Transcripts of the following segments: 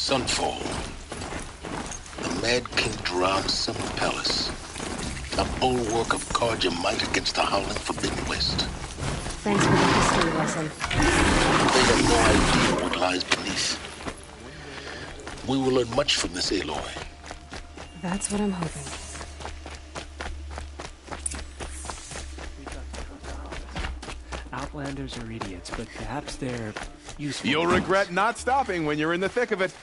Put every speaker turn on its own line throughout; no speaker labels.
Sunfall. The Mad King Duran's summer palace. A bulwark of Carja might against the howling Forbidden West.
Thanks for the history lesson.
They have no idea what lies beneath. We will learn much from this Aloy.
That's what I'm hoping.
Outlanders are idiots, but perhaps they're useful.
You'll regret not stopping when you're in the thick of it.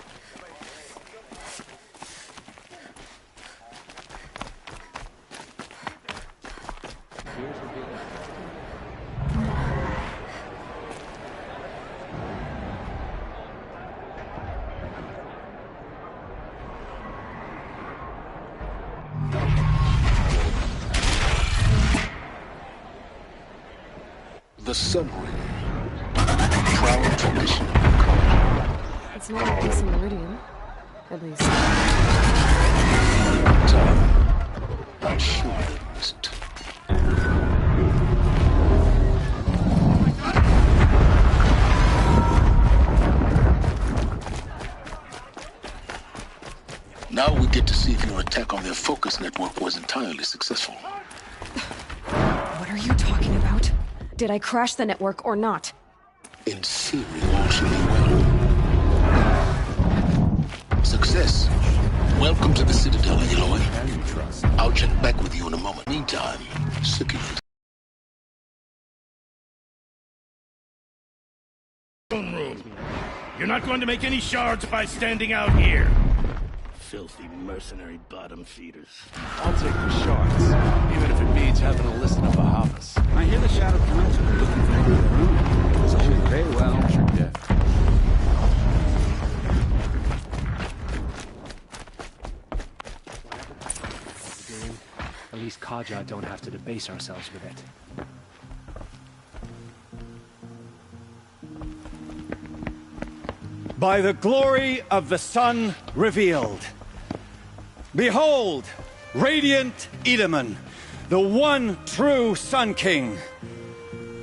The Sun Ring. Proud tradition of Carja.
It's not a piece of Meridian. At least.
I'm sure they must. Now we get to see if your attack on their focus network was entirely successful.
What are you talking about? Did I crash the network or not?
In theory, all should be well. Success. Welcome to the Citadel, Aloy. I'll check back with you in a moment. Meantime, secure.
Room. You're not going to make any shards by standing out here. Filthy mercenary bottom feeders.
I'll take the shards, even if it means having to listen to Bahavas.
I hear the Shadow Council are looking for a new room. So should pay well.
Yeah.
At least Carja don't have to debase ourselves with it.
By the glory of the sun revealed. Behold, radiant Edaman, the one true Sun King.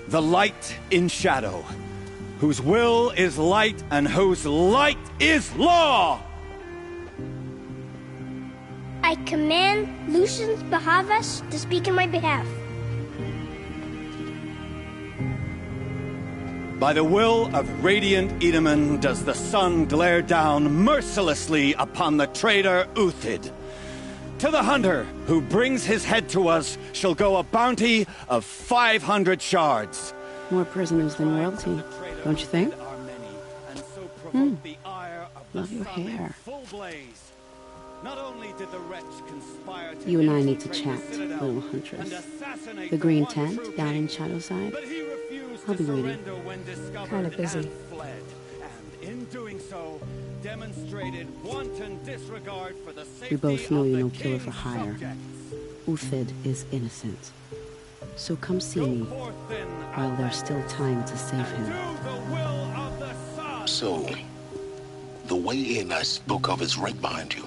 The light in shadow, whose will is light and whose light is law!
I command Lucius Bahavas to speak in my behalf.
By the will of radiant Edaman does the sun glare down mercilessly upon the traitor Uthid. To the hunter who brings his head to us shall go a bounty of 500 shards.
More prisoners than royalty, don't you think? Love your hair. You and I need to chat, little huntress. The green tent down in Shadowside. I'll be waiting.
Kind of busy.
In doing so, demonstrated wanton disregard for the safety
We both know
of
you're the no killer
king's
for hire.
subjects.
Uthid is innocent. So come see me while there's still time to save him.
So, the way in I spoke of is right behind you.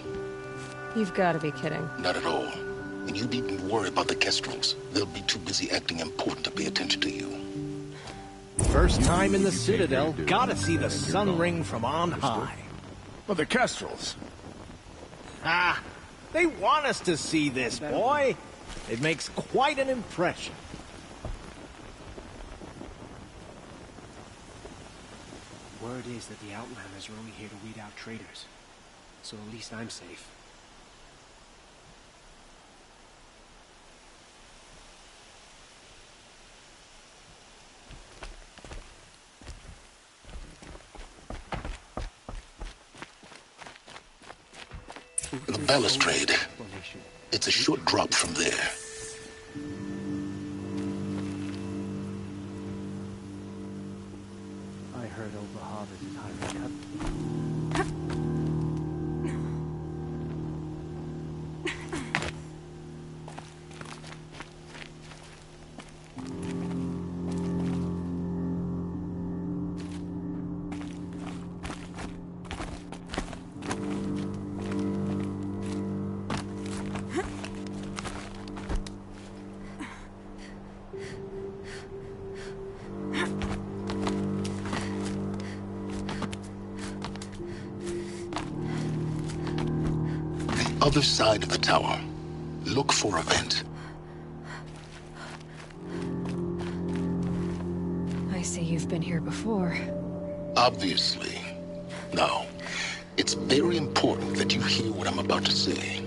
You've got to be kidding.
Not at all. And you needn't worry about the Kestrels. They'll be too busy acting important to pay attention to you.
First time in the Citadel, gotta see the Sun Ring from on high.
Well, the Kestrels.
Ah, they want us to see this, boy. It makes quite an impression.
Word is that the Outlanders are only here to weed out traitors. So at least I'm safe.
The balustrade. It's a short drop from there.
I heard Obahavis is highly cut.
other side of the tower. Look for a vent.
I see you've been here before.
Obviously. Now, it's very important that you hear what I'm about to say.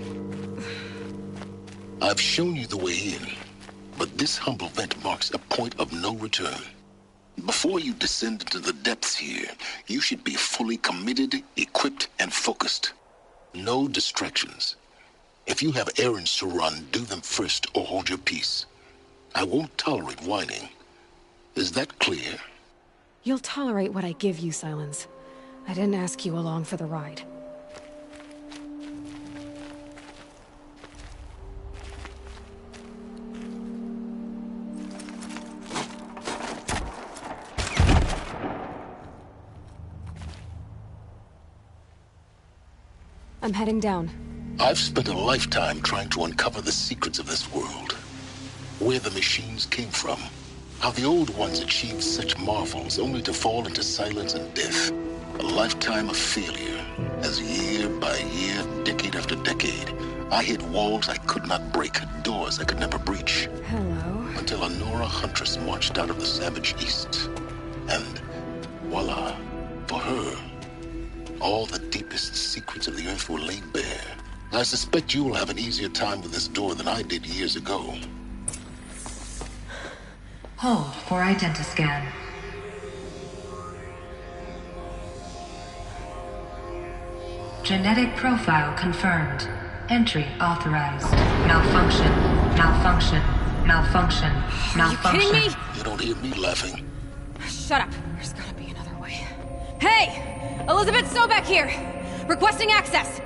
I've shown you the way in, but this humble vent marks a point of no return. Before you descend into the depths here, you should be fully committed, equipped, and focused. No distractions. If you have errands to run, do them first or hold your peace. I won't tolerate whining. Is that clear?
You'll tolerate what I give you, Silence. I didn't ask you along for the ride. I'm heading down.
I've spent a lifetime trying to uncover the secrets of this world. Where the machines came from. How the old ones achieved such marvels only to fall into silence and death. A lifetime of failure, as year by year, decade after decade, I hit walls I could not break, doors I could never breach.
Hello.
Until a Nora huntress marched out of the savage east. And voila, for her, all the deepest secrets of the earth were laid bare. I suspect you will have an easier time with this door than I did years ago.
Hold for identiscan. Genetic profile confirmed. Entry authorized. Malfunction. Malfunction. Malfunction. Malfunction.
Are you kidding me?
You don't hear me laughing.
Shut up. There's gotta be another way. Hey! Elizabeth Sobek here! Requesting access!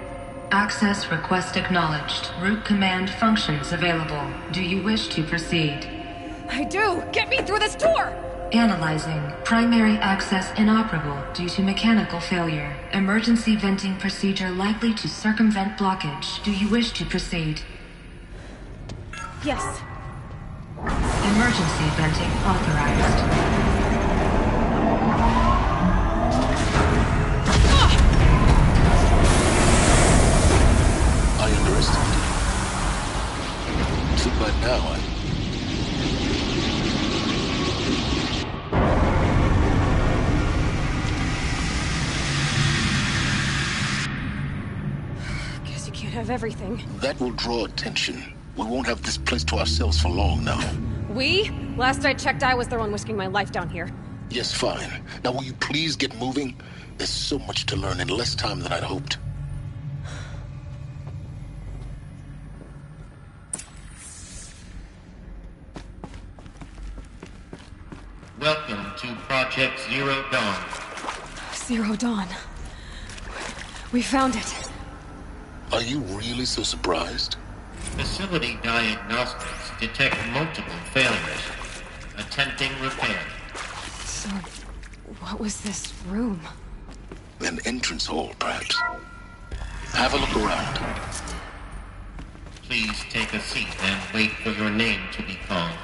Access request acknowledged. Root command functions available. Do you wish to proceed?
I do! Get me through this door!
Analyzing. Primary access inoperable due to mechanical failure. Emergency venting procedure likely to circumvent blockage. Do you wish to proceed?
Yes.
Emergency venting authorized.
I underestimated you. So by now,
Guess you can't have everything.
that will draw attention. We won't have this place to ourselves for long now.
We? Last I checked, I was the one risking my life down here.
Yes, fine. Now will you please get moving? There's so much to learn in less time than I'd hoped.
Welcome to Project Zero Dawn.
Zero Dawn. We found it.
Are you really so surprised?
Facility diagnostics detect multiple failures. Attempting repair.
So, what was this room?
An entrance hall, perhaps. Have a look around.
Please take a seat and wait for your name to be called.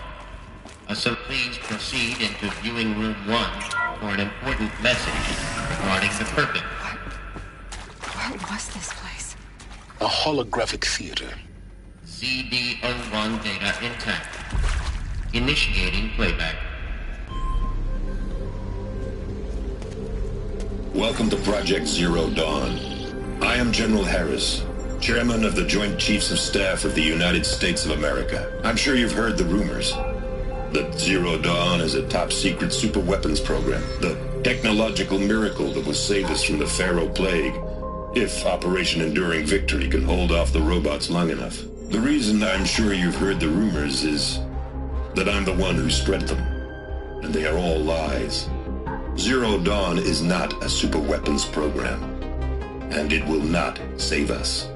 So please proceed into viewing room 1 for an important message regarding the purpose.
What was this place?
A holographic theater.
CD01 data intact. Initiating playback.
Welcome to Project Zero Dawn. I am General Harris, Chairman of the Joint Chiefs of Staff of the United States of America. I'm sure you've heard the rumors that Zero Dawn is a top-secret superweapons program, the technological miracle that will save us from the Pharaoh Plague, if Operation Enduring Victory can hold off the robots long enough. The reason I'm sure you've heard the rumors is that I'm the one who spread them, and they are all lies. Zero Dawn is not a superweapons program, and it will not save us.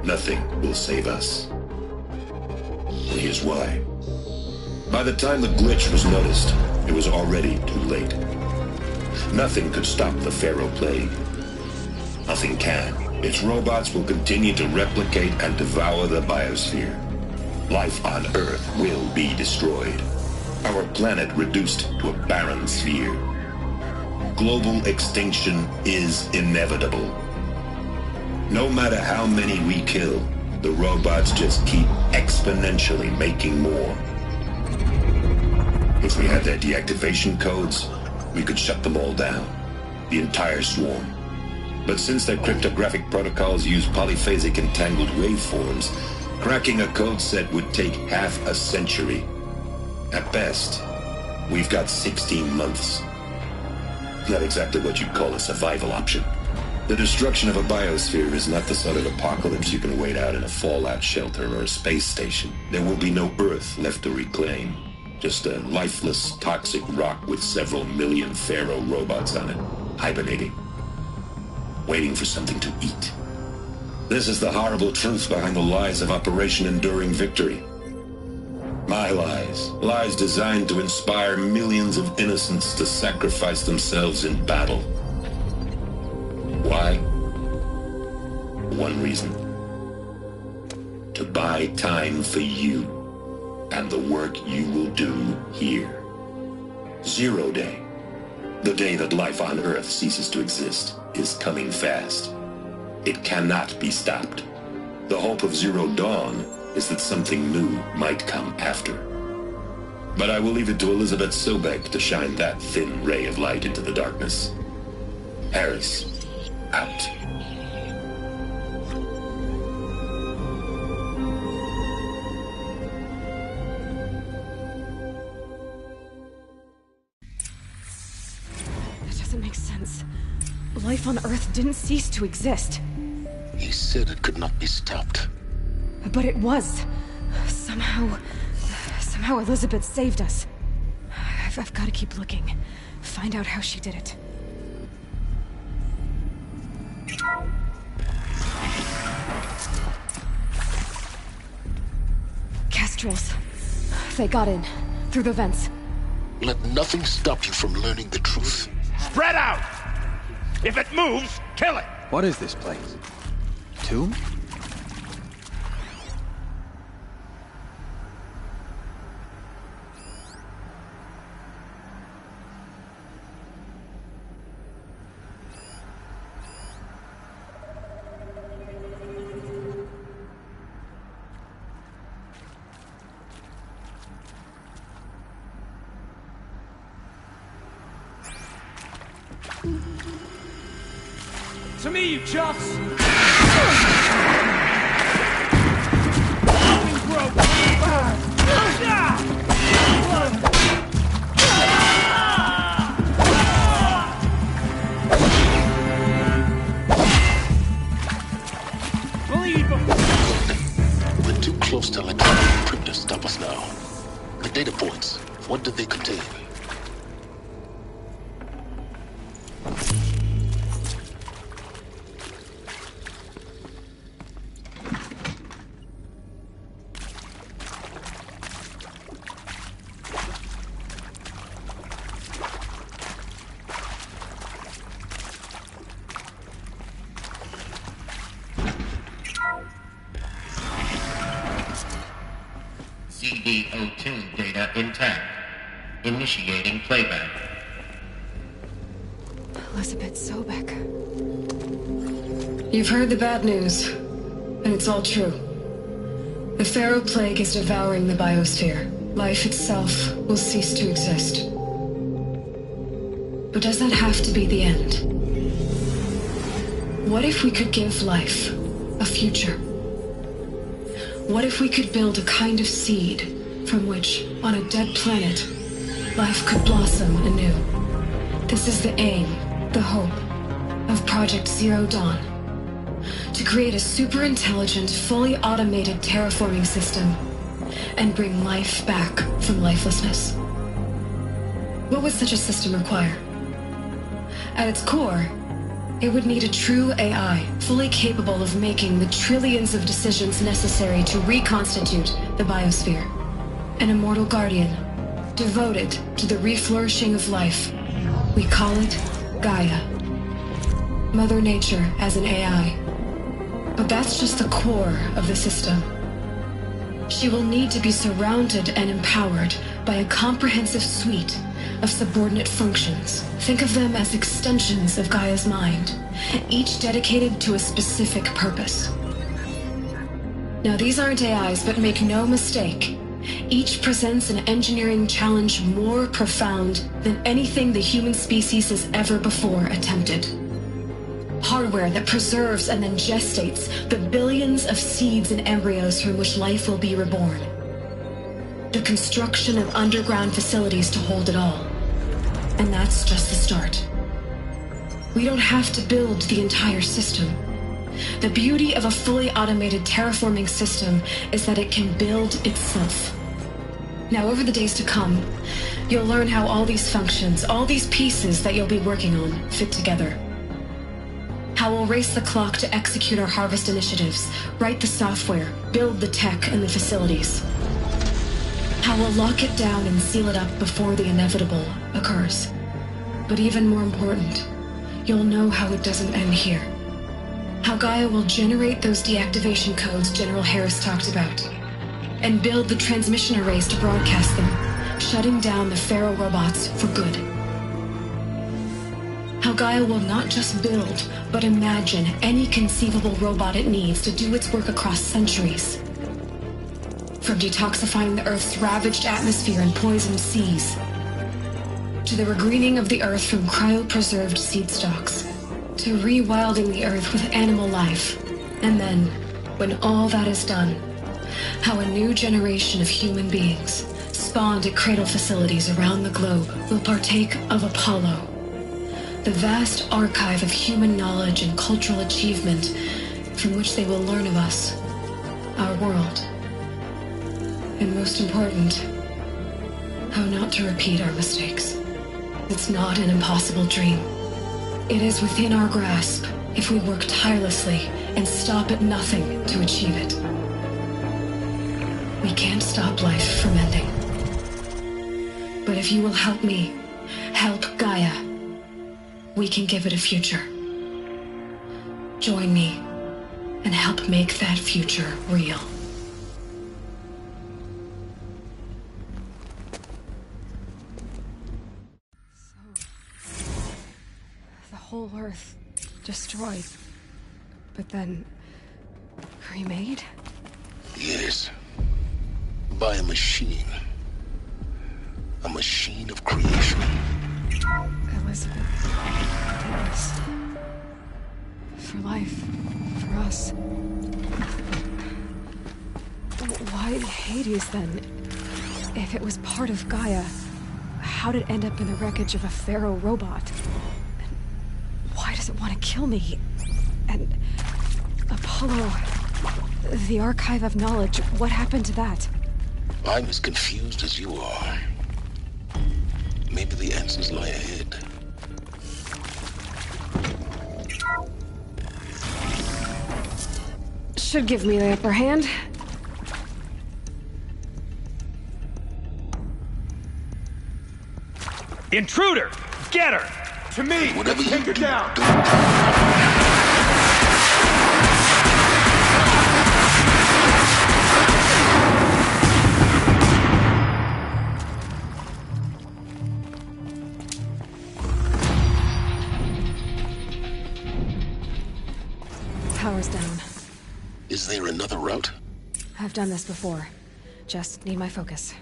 Nothing will save us. And here's why. By the time the glitch was noticed, it was already too late. Nothing could stop the Pharaoh Plague. Nothing can. Its robots will continue to replicate and devour the biosphere. Life on Earth will be destroyed. Our planet reduced to a barren sphere. Global extinction is inevitable. No matter how many we kill, the robots just keep exponentially making more. If we had their deactivation codes, we could shut them all down. The entire swarm. But since their cryptographic protocols use polyphasic entangled waveforms, cracking a code set would take half a century. At best, we've got 16 months. Not exactly what you'd call a survival option. The destruction of a biosphere is not the sort of apocalypse you can wait out in a fallout shelter or a space station. There will be no Earth left to reclaim. Just a lifeless, toxic rock with several million Pharaoh robots on it, hibernating. Waiting for something to eat. This is the horrible truth behind the lies of Operation Enduring Victory. My lies. Lies designed to inspire millions of innocents to sacrifice themselves in battle. Why? One reason. To buy time for you and the work you will do here. Zero Day. The day that life on Earth ceases to exist is coming fast. It cannot be stopped. The hope of Zero Dawn is that something new might come after. But I will leave it to Elizabeth Sobek to shine that thin ray of light into the darkness. Harris, out.
That doesn't make sense. Life on Earth didn't cease to exist.
He said it could not be stopped.
But it was. Somehow Elizabeth saved us. I've got to keep looking. Find out how she did it. Kestrels. They got in. Through the vents.
Let nothing stop you from learning the truth.
Spread out! If it moves, kill it!
What is this place? Tomb?
To me, you chuffs!
We're too close to electronic encrypt to stop us now. The data points, what did they contain?
CD02 data intact. Initiating playback.
Elizabeth Sobek.
You've heard the bad news, and it's all true. The Pharaoh Plague is devouring the biosphere. Life itself will cease to exist. But does that have to be the end? What if we could give life a future? What if we could build a kind of seed from which, on a dead planet, life could blossom anew? This is the aim, the hope, of Project Zero Dawn. To create a super-intelligent, fully automated terraforming system and bring life back from lifelessness. What would such a system require? At its core, it would need a true AI, fully capable of making the trillions of decisions necessary to reconstitute the biosphere. An immortal guardian, devoted to the reflourishing of life. We call it Gaia. Mother Nature as an AI. But that's just the core of the system. She will need to be surrounded and empowered by a comprehensive suite of subordinate functions. Think of them as extensions of Gaia's mind, each dedicated to a specific purpose. Now, these aren't AIs, but make no mistake, each presents an engineering challenge more profound than anything the human species has ever before attempted. Hardware that preserves and then gestates the billions of seeds and embryos from which life will be reborn. The construction of underground facilities to hold it all. And that's just the start. We don't have to build the entire system. The beauty of a fully automated terraforming system is that it can build itself. Now, over the days to come, you'll learn how all these functions, all these pieces that you'll be working on, fit together. How we'll race the clock to execute our harvest initiatives, write the software, build the tech and the facilities. How we'll lock it down and seal it up before the inevitable occurs. But even more important, you'll know how it doesn't end here. How Gaia will generate those deactivation codes General Harris talked about, and build the transmission arrays to broadcast them, shutting down the Pharaoh robots for good. How Gaia will not just build, but imagine any conceivable robot it needs to do its work across centuries. From detoxifying the Earth's ravaged atmosphere and poisoned seas, to the regreening of the Earth from cryopreserved seed stocks, to rewilding the Earth with animal life. And then, when all that is done, how a new generation of human beings, spawned at cradle facilities around the globe, will partake of Apollo, the vast archive of human knowledge and cultural achievement from which they will learn of us, our world. And most important, how not to repeat our mistakes. It's not an impossible dream. It is within our grasp if we work tirelessly and stop at nothing to achieve it. We can't stop life from ending. But if you will help me, help Gaia, we can give it a future. Join me and help make that future real.
The whole Earth destroyed, but then remade?
Yes. By a machine. A machine of creation.
Elizabeth did this. For life. For us. Why Hades, then? If it was part of Gaia, how'd it end up in the wreckage of a Pharaoh robot? And why does it want to kill me? And Apollo, the Archive of Knowledge, what happened to that?
I'm as confused as you are. Maybe the answers lie ahead.
Should give me the upper hand.
Intruder! Get her! To me!
Whatever you
Take her
do,
down!
Power's down.
Is there another route?
I've done this before. Just need my focus.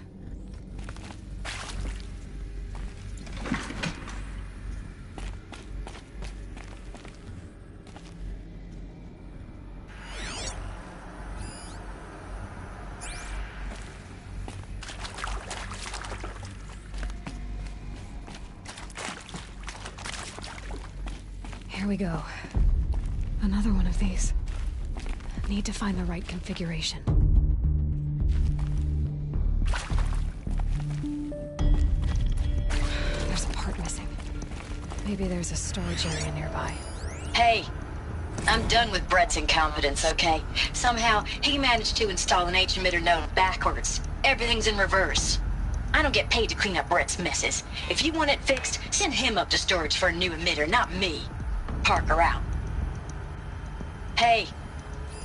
Here we go. Another one of these. Need to find the right configuration. There's a part missing. Maybe there's a storage area nearby.
Hey, I'm done with Brett's incompetence, okay? Somehow, he managed to install an H-emitter node backwards. Everything's in reverse. I don't get paid to clean up Brett's messes. If you want it fixed, send him up to storage for a new emitter, not me. Parker out. Hey,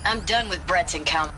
I'm done with Brett's incompetence.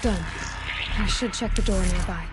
Done. I should check the door nearby.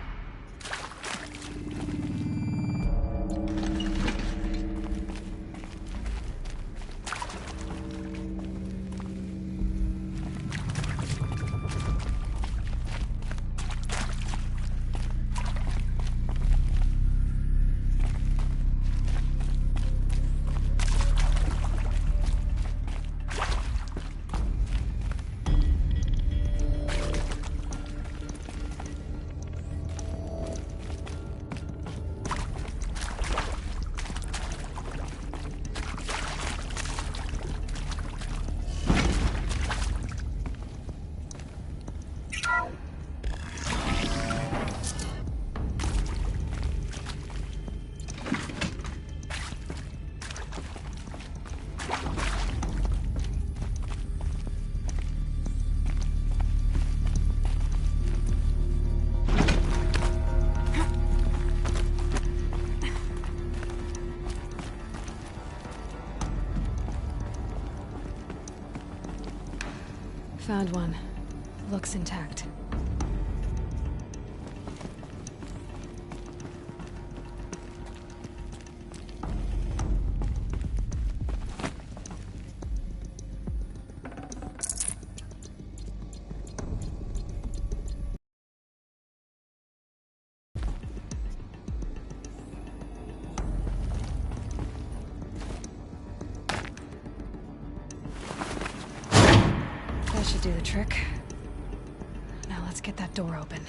Found one. Looks intact. That should do the trick. Now let's get that door open.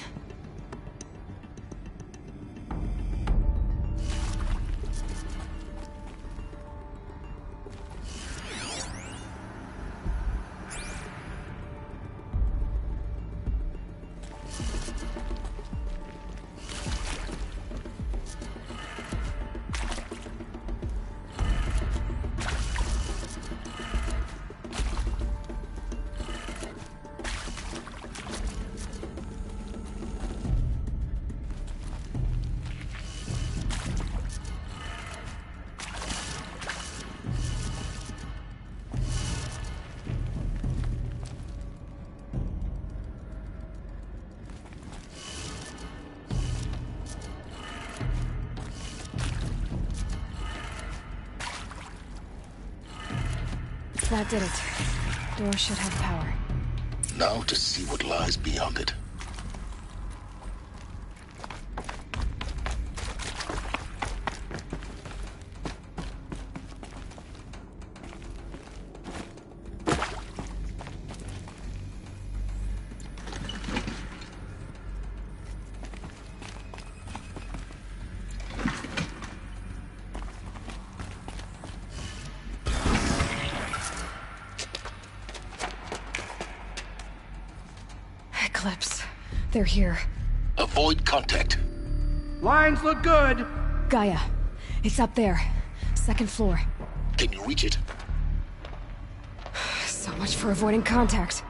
That did it. Door should have power.
Now to see what lies beyond it.
Eclipse. They're here.
Avoid contact.
Lines look good.
Gaia. It's up there. Second floor.
Can you reach it?
So much for avoiding contact.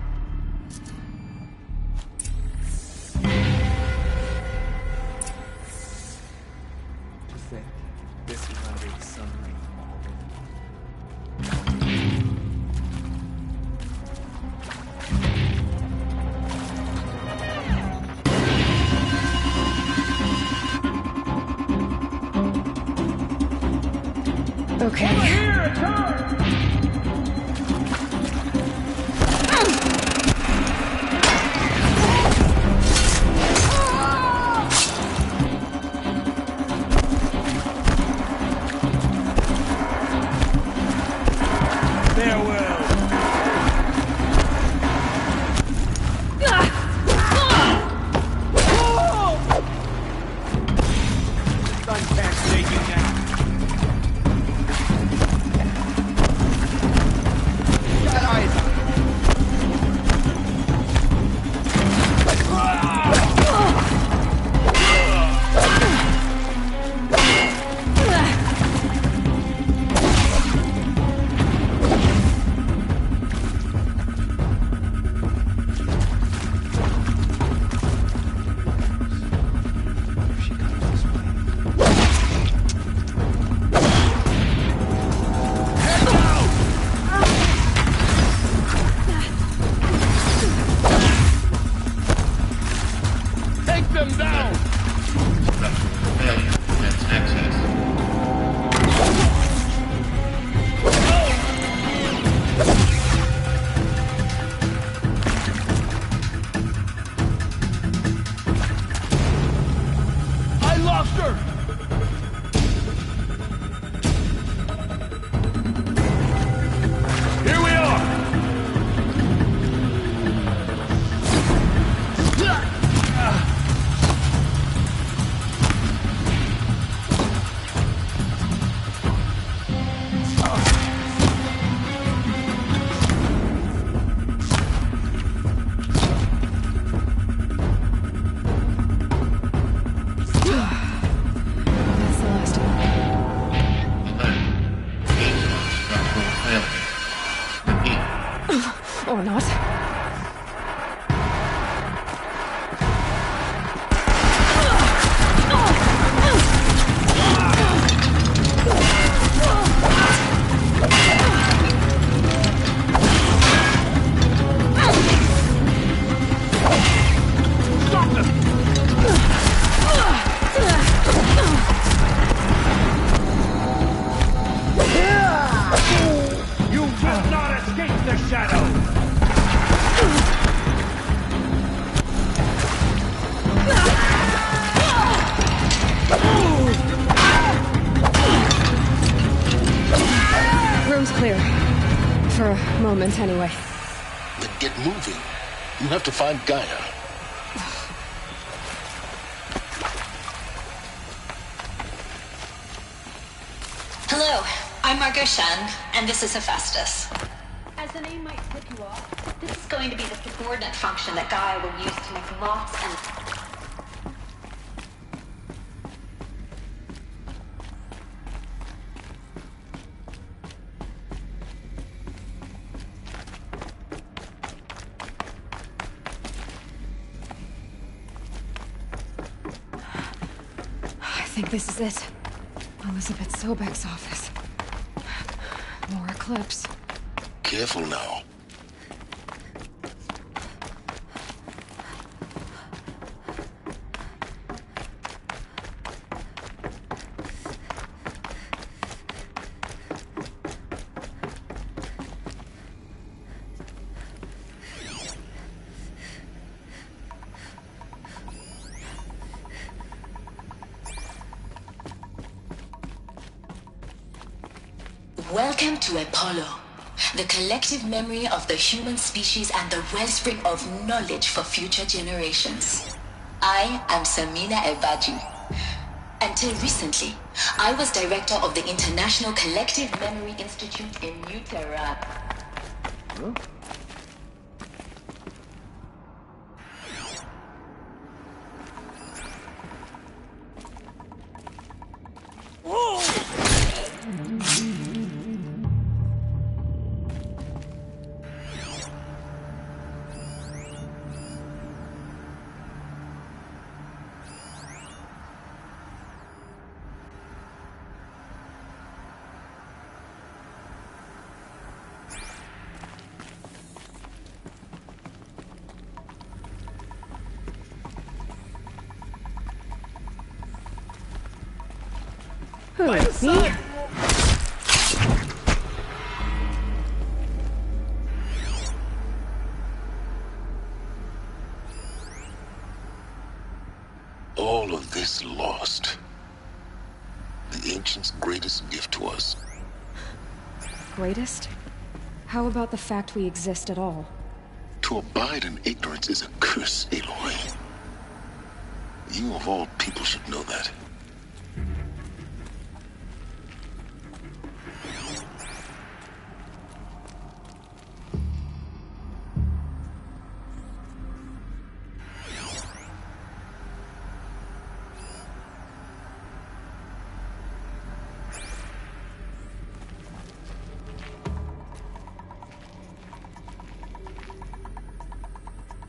To think, this is under the sunlight.
Okay. Or not. Anyway.
Then get moving. You have to find Gaia.
Hello, I'm Margot Shen, and this is Hephaestus.
As the name might tip you off,
this is going to be the subordinate function that Gaia will use to make lots and...
I think this is it. Elizabeth Sobek's office. More Eclipse.
Careful now.
Welcome to Apollo, the collective memory of the human species and the wellspring of knowledge for future generations. I am Samina Ebaji. Until recently, I was director of the International Collective Memory Institute in New Tehran. Huh?
Me?
All of this lost. The Ancients' greatest gift to us.
Greatest? How about the fact we exist at all?
To abide in ignorance is a curse, Aloy. You of all people should know that.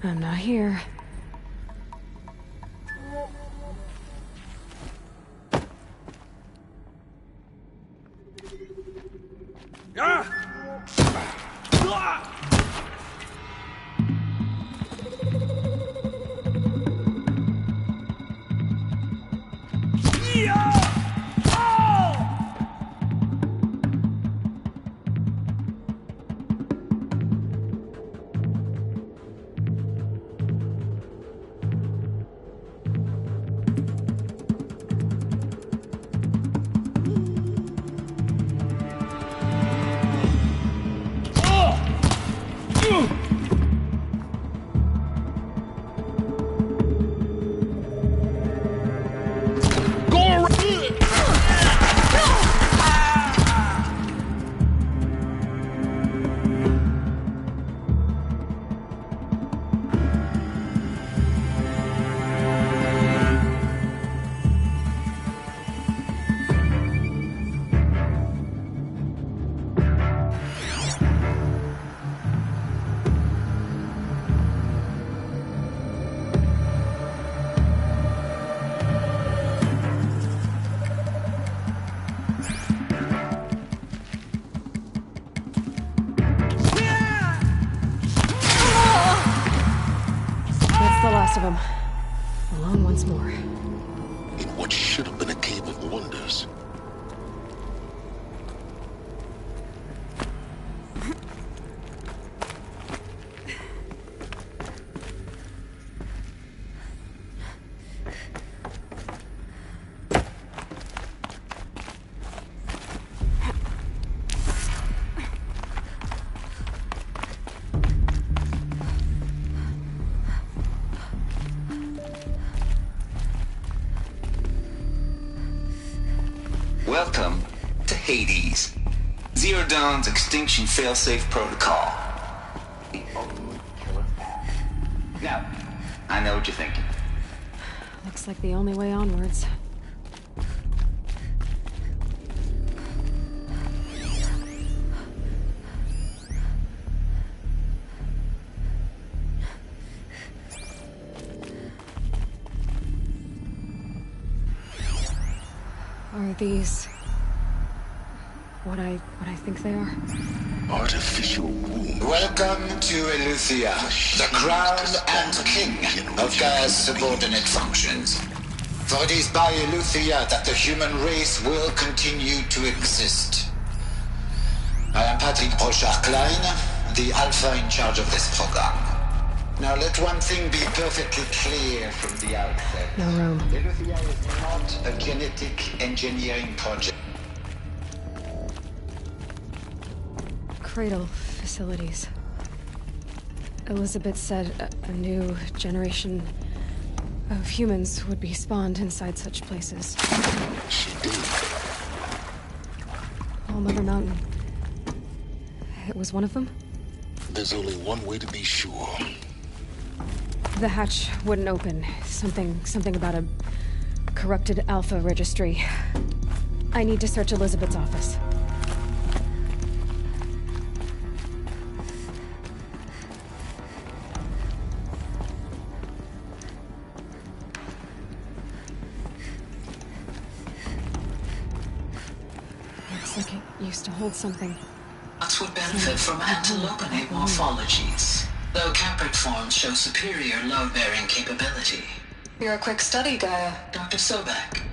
I'm not here. last of them. Alone once more.
In what should have been a cave of wonders.
Welcome to Hades, Zero Dawn's extinction failsafe protocol. The ultimate killer path. Now, I know what you're thinking.
Looks like the only way onwards. Are these what I think they are?
Artificial womb.
Welcome to Eleuthia, the crown and king of Gaia's subordinate functions. For it is by Eleuthia that the human race will continue to exist. I am Patrick Brochard-Klein, the Alpha in charge of this program. Now let one thing be perfectly clear from the outset.
No room.
Eleuthia is not a genetic engineering project.
Cradle facilities. Elizabeth said a new generation of humans would be spawned inside such places.
She did.
All Mother Mountain. It was one of them?
There's only one way to be sure.
The hatch wouldn't open. Something about a corrupted Alpha registry. I need to search Elizabeth's office. Looks like it used to hold something.
Nuts would benefit from antilopinate morphologies, though caprid forms show superior load-bearing capability.
You're a quick study, Gaia.
Dr. Sobek,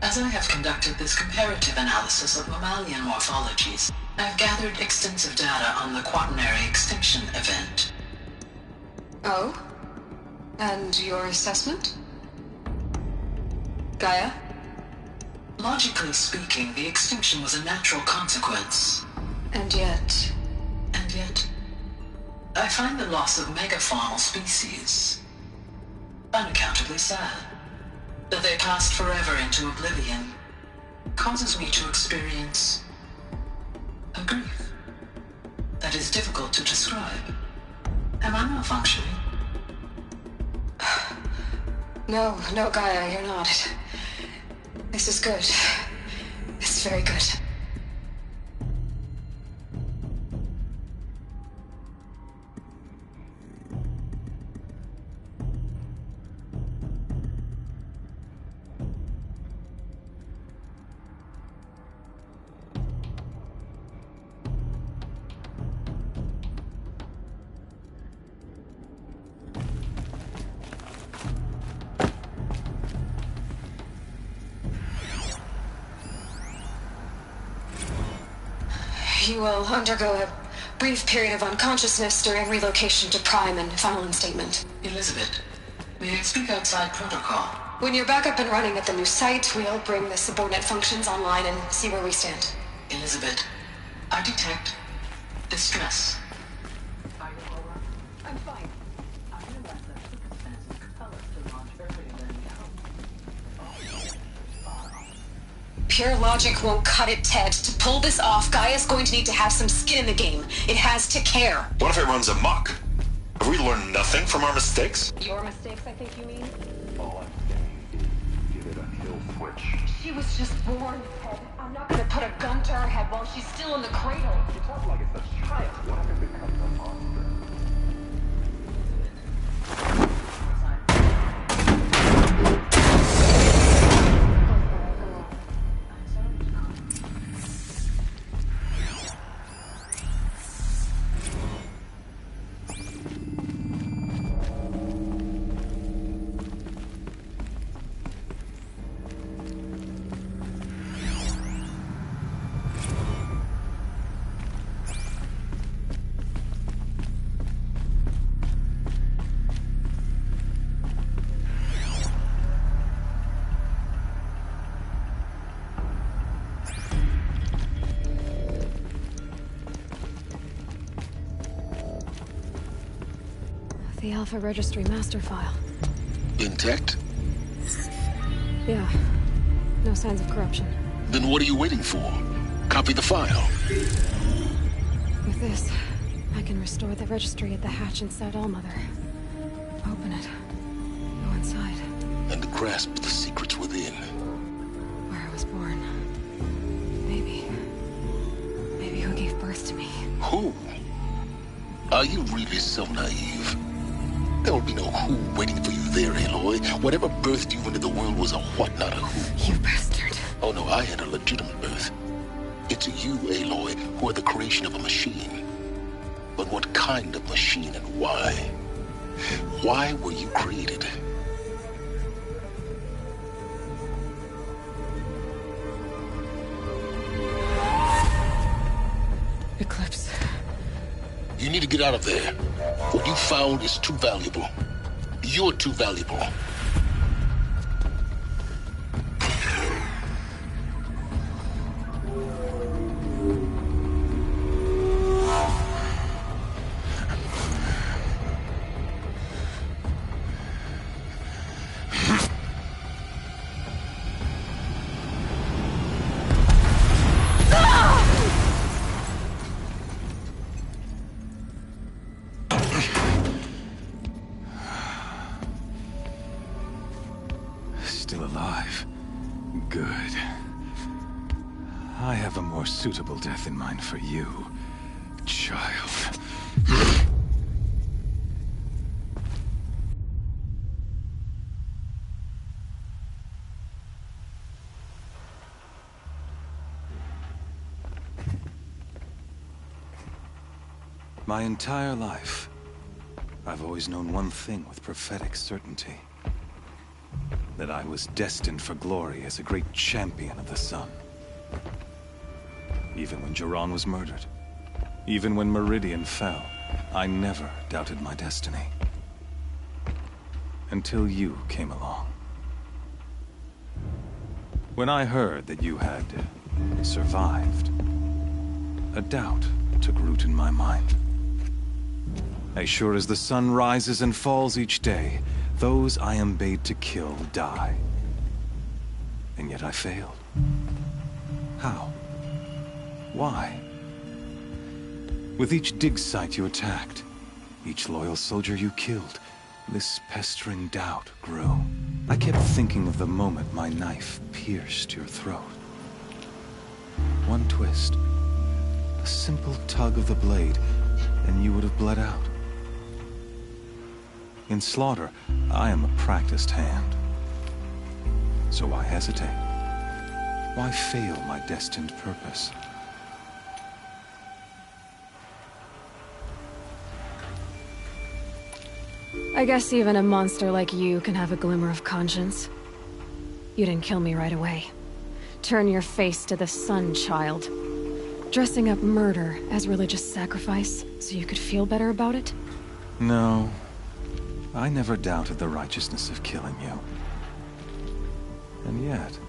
as I have conducted this comparative analysis of mammalian morphologies, I have gathered extensive data on the quaternary extinction event.
Oh? And your assessment? Gaia?
Logically speaking, the extinction was a natural consequence.
And yet,
I find the loss of megafaunal species unaccountably sad. That they passed forever into oblivion causes me to experience a grief that is difficult to describe. Am I malfunctioning?
No, Gaia, you're not. This is good. It's very good. You will undergo a brief period of unconsciousness during relocation to Prime and final instatement.
Elizabeth, may I speak outside protocol?
When you're back up and running at the new site, we'll bring the subordinate functions online and see where we stand.
Elizabeth, I detect distress.
Are you all right? I'm fine.
I realize that circumstances compel us to launch earlier than we hoped.
Pure logic won't cut it, Ted. To pull this off, Gaia's going to need to have some skin in the game. It has to care.
What if it runs amok? Have we learned nothing from our mistakes?
Your mistakes, I think you mean?
All I'm saying is give it a kill switch.
She was just born, Ted. I'm not gonna put a gun to her head while she's still in the cradle.
You talk like it's a child. What if it becomes a monster?
The Alpha Registry master file.
Intact?
Yeah. No signs of corruption.
Then what are you waiting for? Copy the file.
With this, I can restore the registry at the hatch inside Allmother. Open it. Go inside.
And grasp the secrets within.
Where I was born. Maybe who gave birth to me.
Who? Are you really so naive? There will be no who waiting for you there, Aloy. Whatever birthed you into the world was a what, not a who.
You bastard.
Oh no, I had a legitimate birth. It's you, Aloy, who are the creation of a machine. But what kind of machine and why? Why were you created?
Eclipse.
You need to get out of there. What you found is too valuable. You're too valuable.
Still alive. Good. I have a more suitable death in mind for you, child. My entire life, I've always known one thing with prophetic certainty. That I was destined for glory as a great champion of the sun. Even when Jiran was murdered, even when Meridian fell, I never doubted my destiny. Until you came along. When I heard that you had survived, a doubt took root in my mind. As sure as the sun rises and falls each day, those I am bade to kill die. And yet I failed. How? Why? With each dig site you attacked, each loyal soldier you killed, this pestering doubt grew. I kept thinking of the moment my knife pierced your throat. One twist, a simple tug of the blade, and you would have bled out. In slaughter, I am a practiced hand. So why hesitate? Why fail my destined purpose?
I guess even a monster like you can have a glimmer of conscience. You didn't kill me right away. Turn your face to the sun, child. Dressing up murder as religious sacrifice so you could feel better about it?
No. I never doubted the righteousness of killing you. And yet,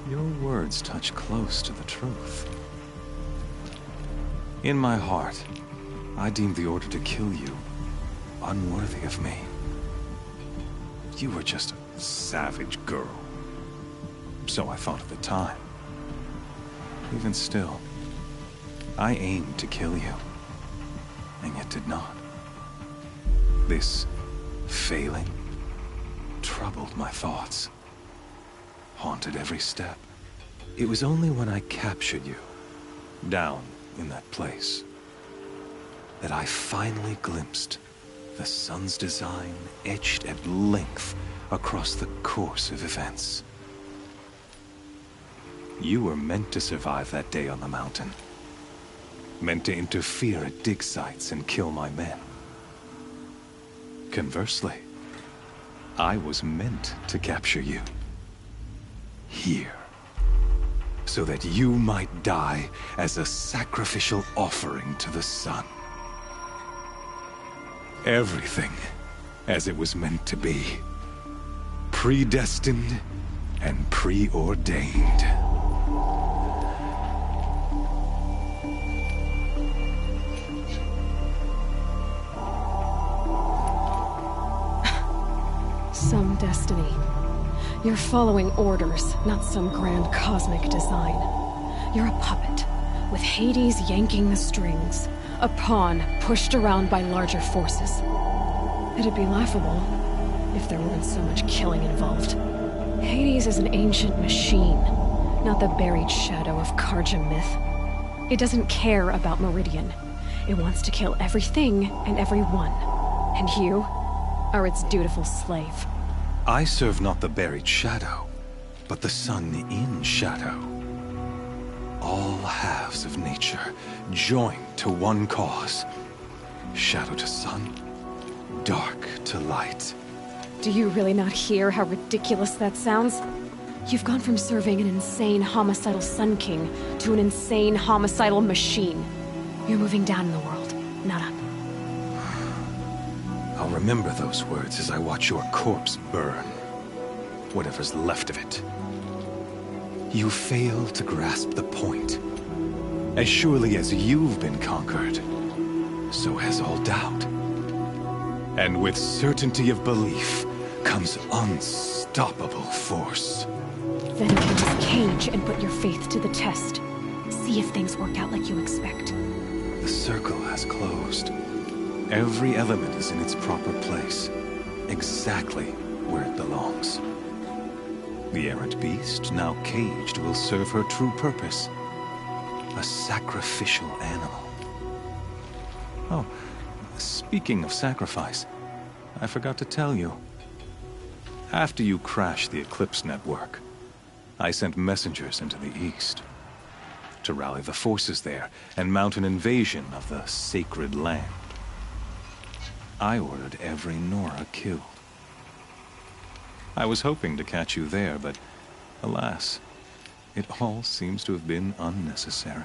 your words touch close to the truth. In my heart, I deemed the order to kill you unworthy of me. You were just a savage girl. So I thought at the time. Even still, I aimed to kill you, and yet did not. This failing troubled my thoughts, haunted every step. It was only when I captured you, down in that place, that I finally glimpsed the sun's design etched at length across the course of events. You were meant to survive that day on the mountain. Meant to interfere at dig sites and kill my men. Conversely, I was meant to capture you. Here. So that you might die as a sacrificial offering to the sun. Everything as it was meant to be. Predestined and preordained.
some destiny. You're following orders, not some grand cosmic design. You're a puppet, with Hades yanking the strings. A pawn pushed around by larger forces. It'd be laughable if there weren't so much killing involved. Hades is an ancient machine, not the buried shadow of Karja myth. It doesn't care about Meridian. It wants to kill everything and everyone. And you are its dutiful slave.
I serve not the buried shadow, but the sun in shadow. All halves of nature joined to one cause. Shadow to sun, dark to light.
Do you really not hear how ridiculous that sounds? You've gone from serving an insane homicidal Sun King to an insane homicidal machine. You're moving down in the world, not up.
I'll remember those words as I watch your corpse burn. Whatever's left of it. You fail to grasp the point. As surely as you've been conquered, so has all doubt. And with certainty of belief comes unstoppable force.
Then enter this cage and put your faith to the test. See if things work out like you expect.
The circle has closed. Every element is in its proper place, exactly where it belongs. The errant beast, now caged, will serve her true purpose. A sacrificial animal. Oh, speaking of sacrifice, I forgot to tell you. After you crashed the Eclipse network, I sent messengers into the east to rally the forces there and mount an invasion of the sacred land. I ordered every Nora killed. I was hoping to catch you there, but alas, it all seems to have been unnecessary.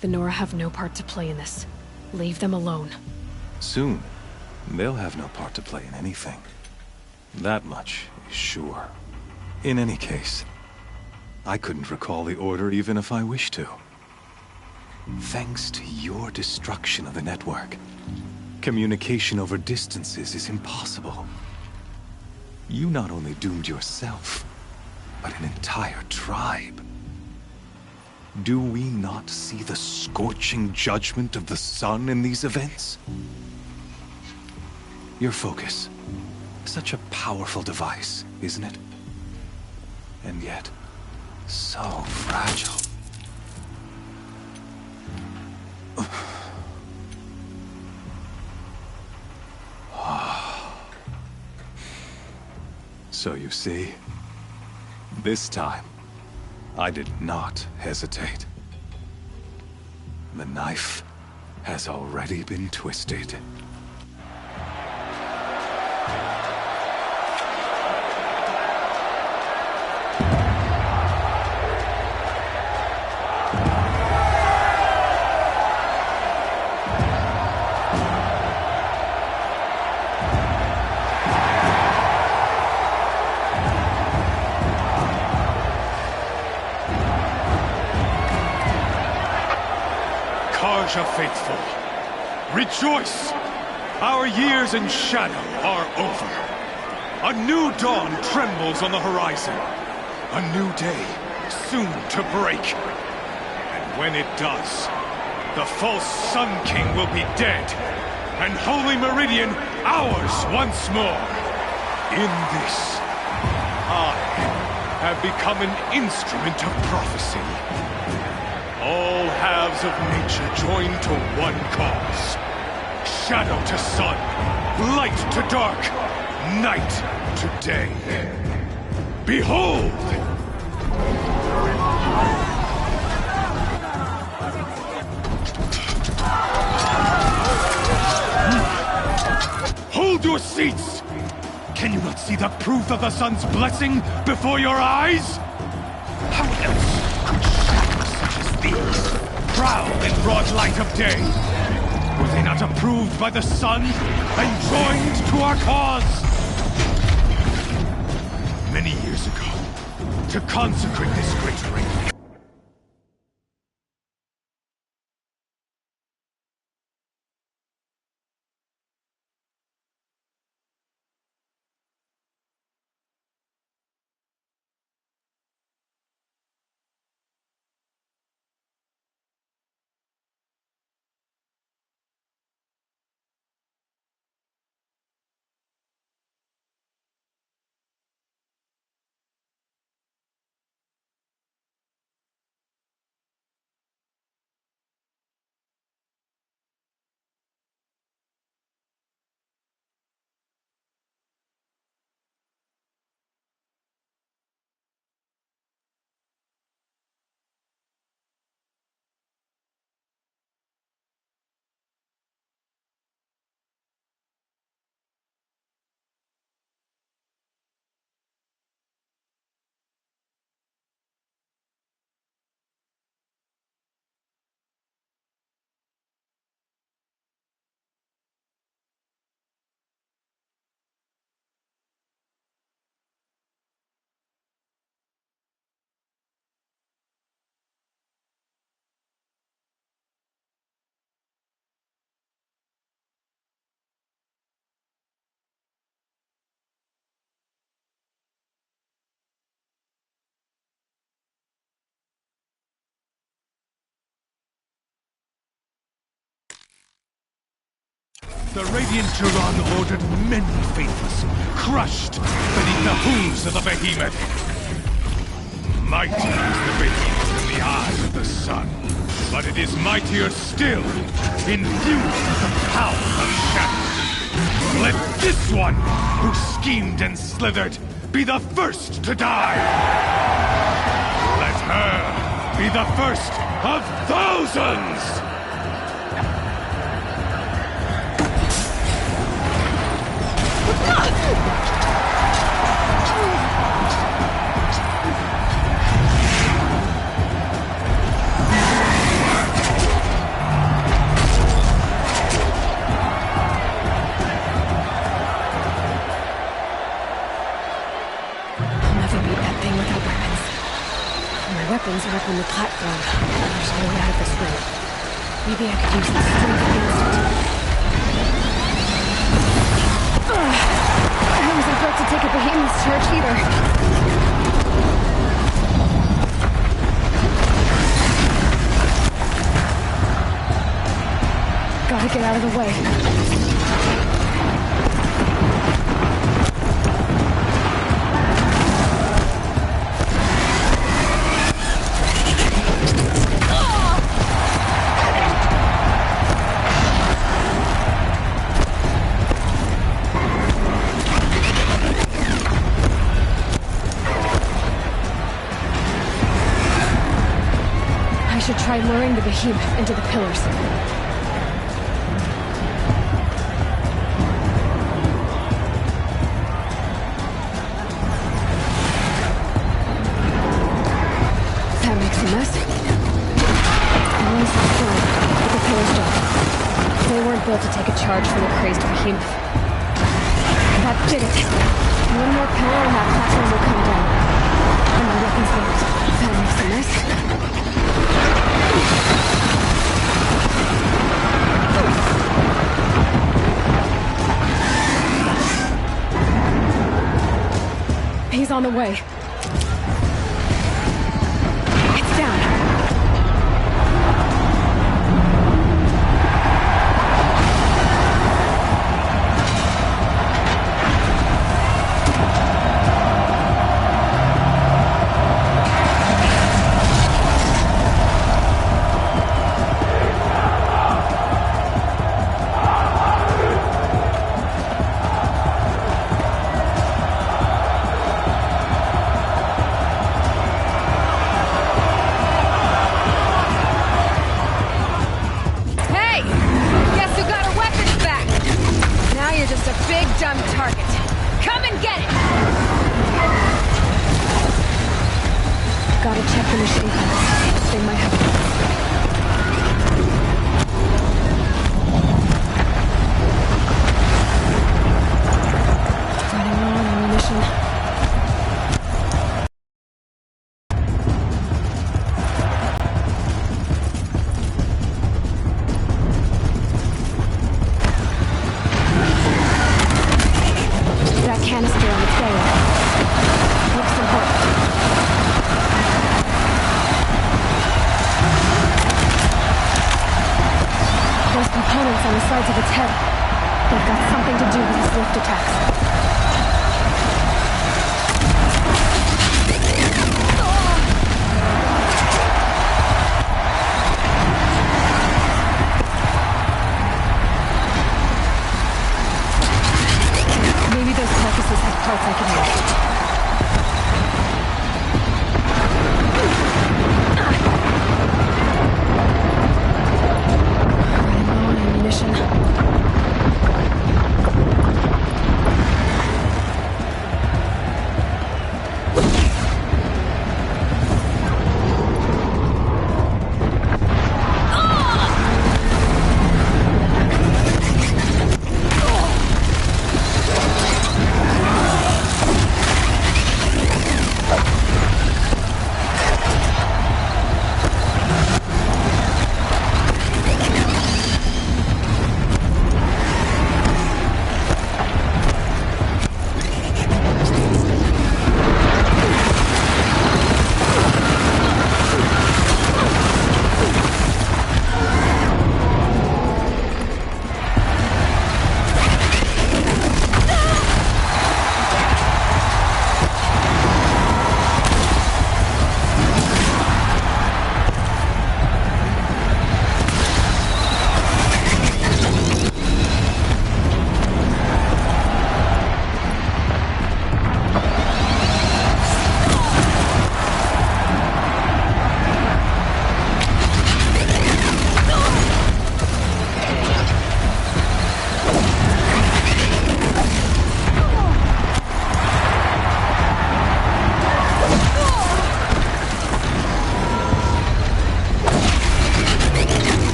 The Nora have no part to play in this. Leave them alone.
Soon, they'll have no part to play in anything. That much is sure. In any case, I couldn't recall the order even if I wished to. Thanks to your destruction of the network, communication over distances is impossible. You not only doomed yourself, but an entire tribe. Do we not see the scorching judgment of the sun in these events? Your focus. Such a powerful device, isn't it? And yet, so fragile. So you see, this time, I did not hesitate. The knife has already been twisted.
Karja faithful, rejoice! Our years in shadow are over. A new dawn trembles on the horizon. A new day soon to break. And when it does, the false Sun King will be dead, and Holy Meridian ours once more. In this, I have become an instrument of prophecy. All halves of nature join to one cause. Shadow to sun, light to dark, night to day. Behold! Hold your seats! Can you not see the proof of the sun's blessing before your eyes? How else could shadows such as these prowl in broad light of day? Were they not approved by the sun and joined to our cause? Many years ago, to consecrate this great ring, the Radiant Turan ordered many faithless, crushed beneath the hooves of the behemoth. Mighty is the behemoth in the eye of the sun, but it is mightier still, infused with the power of shadow. Let this one, who schemed and slithered, be the first to die! Let her be the first of thousands!
Weapons are up on the platform. There's no way out of this room. Maybe I could use this strength against it. I wasn't built to take a behemoth's charge either. Gotta get out of the way. I should try luring the behemoth into the pillars. That makes a mess. One's destroyed, but the pillars don't. They weren't built to take a charge from the crazed behemoth. That did it. One more pillar and that platform will come down. And my weapons locked. That makes a mess. He's on the way. It's down.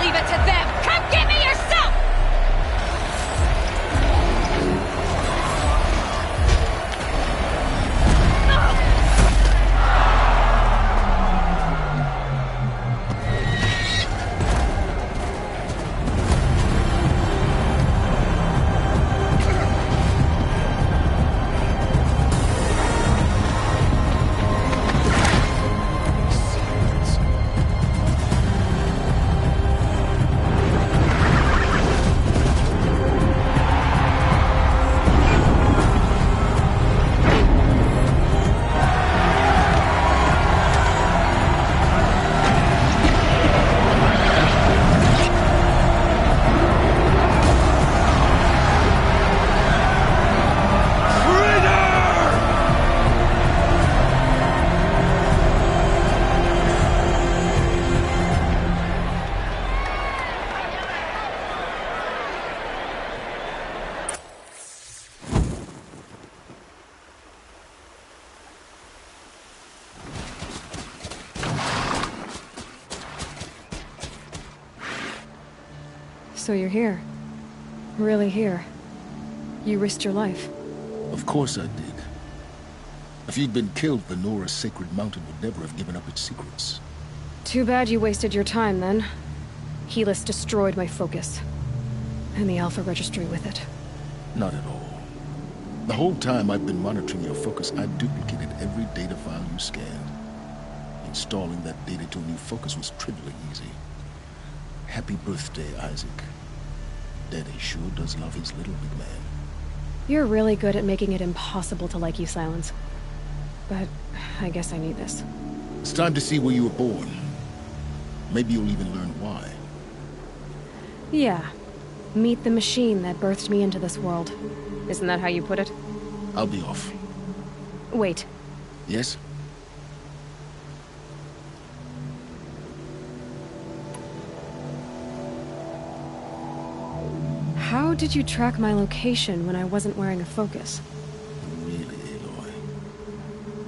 leave it to them! Come get me yourself! So you're here. Really here. You risked your life.
Of course I did. If you'd been killed, the Nora's Sacred Mountain would never have given up its secrets.
Too bad you wasted your time, then. Helis destroyed my focus. And the Alpha Registry with it.
Not at all. The whole time I've been monitoring your focus, I've duplicated every data file you scanned. Installing that data to a new focus was trivially easy. Happy birthday, Isaac. Daddy sure does love his little big man.
You're really good at making it impossible to like you, Silence. But I guess I need this.
It's time to see where you were born. Maybe you'll even learn why.
Yeah. Meet the machine that birthed me into this world. Isn't that how you put it?
I'll be off.
Wait.
Yes?
How did you track my location when I wasn't wearing a focus?
Really, Aloy?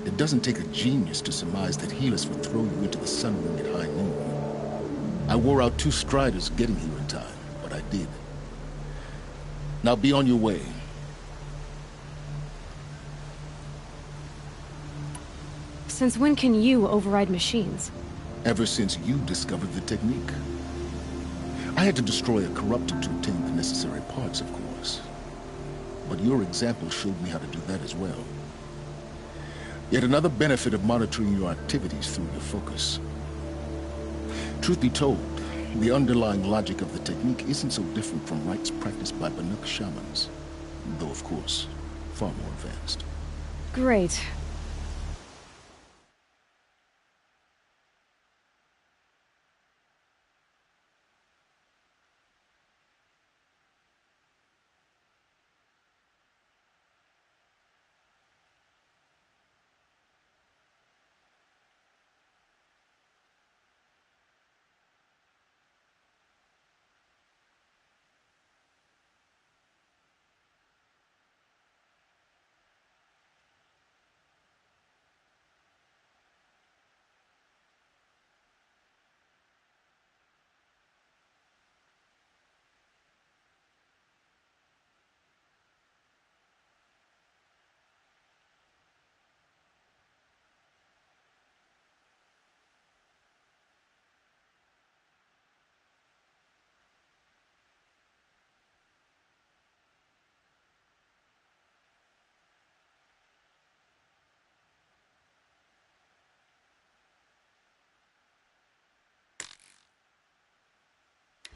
It doesn't take a genius to surmise that Helis would throw you into the Sun Ring at high noon. I wore out 2 striders getting here in time, but I did. Now be on your way.
Since when can you override machines?
Ever since you discovered the technique. I had to destroy a corruptor to obtain the necessary parts, of course. But your example showed me how to do that as well. Yet another benefit of monitoring your activities through your focus. Truth be told, the underlying logic of the technique isn't so different from rites practiced by Banuk shamans. Though, of course, far more advanced.
Great.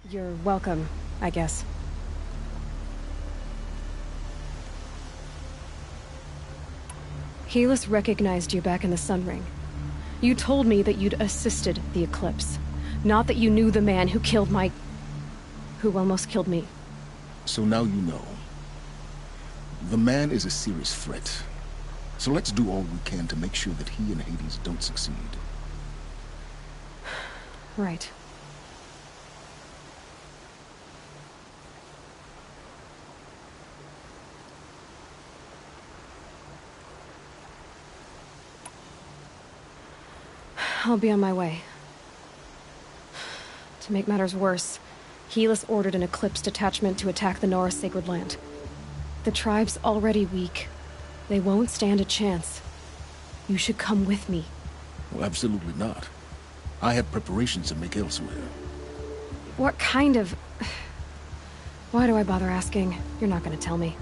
You're welcome, I guess. Helis recognized you back in the Sun Ring. You told me that you'd assisted the Eclipse, not that you knew the man who killed who almost killed me.
So now you know. The man is a serious threat. So let's do all we can to make sure that he and Hades don't succeed.
Right. I'll be on my way. To make matters worse, Helis ordered an Eclipse detachment to attack the Nora Sacred Land. The tribe's already weak. They won't stand a chance. You should come with me.
Well, absolutely not. I have preparations to make elsewhere.
What kind of... Why do I bother asking? You're not gonna tell me.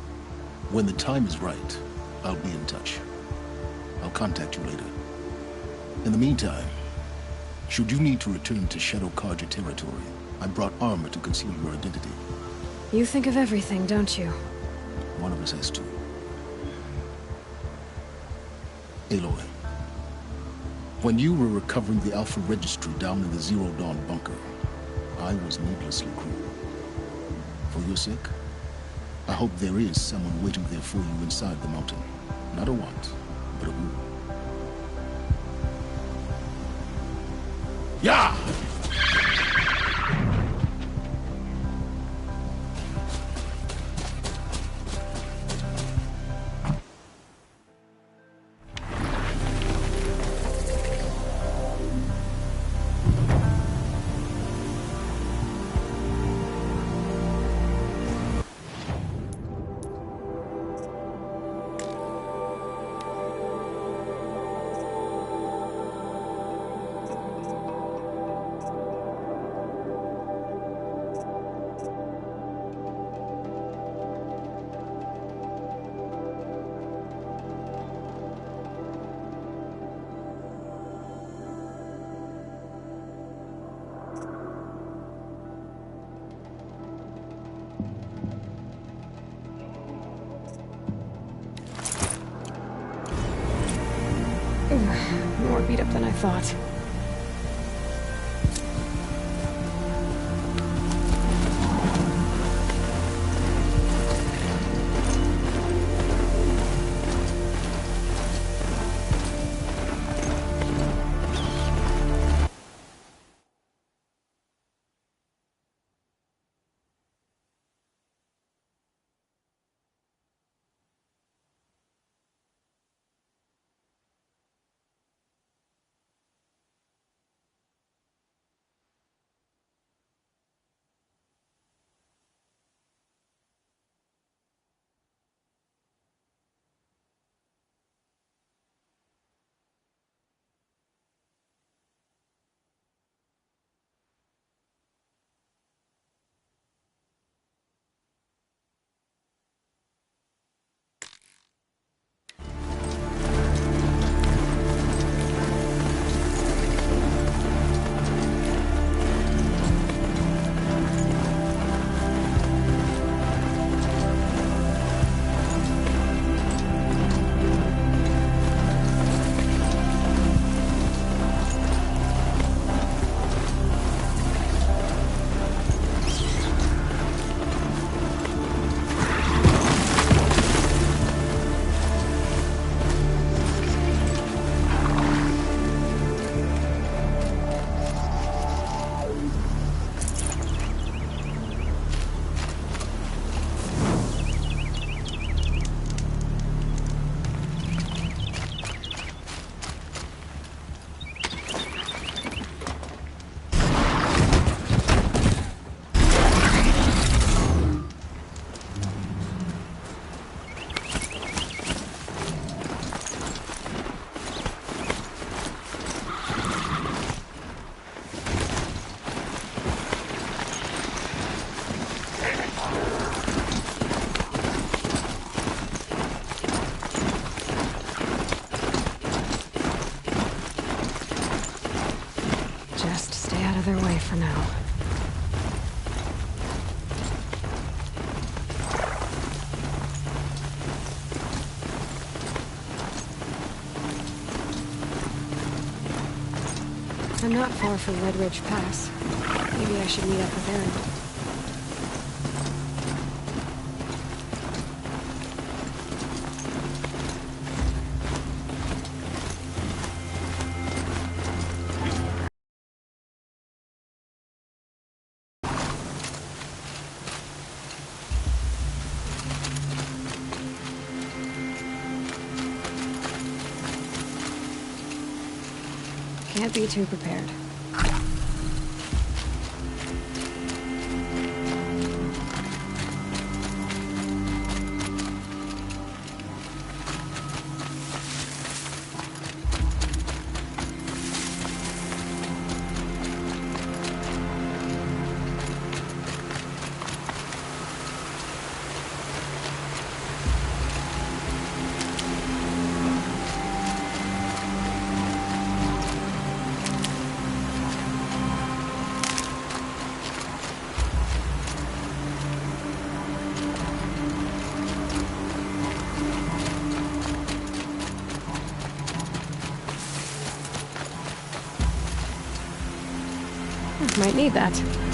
When the time is right, I'll be in touch. I'll contact you later. In the meantime, should you need to return to Shadow Carja territory, I brought armor to conceal your identity.
You think of everything, don't you?
One of us has to. Aloy, when you were recovering the Alpha Registry down in the Zero Dawn bunker, I was needlessly cruel. For your sake, I hope there is someone waiting there for you inside the mountain. Not a want, but a who. Yeah!
More beat up than I thought. Their way for now. I'm not far from Red Ridge Pass. Maybe I should meet up with Erend. Can't be too prepared. Might need that.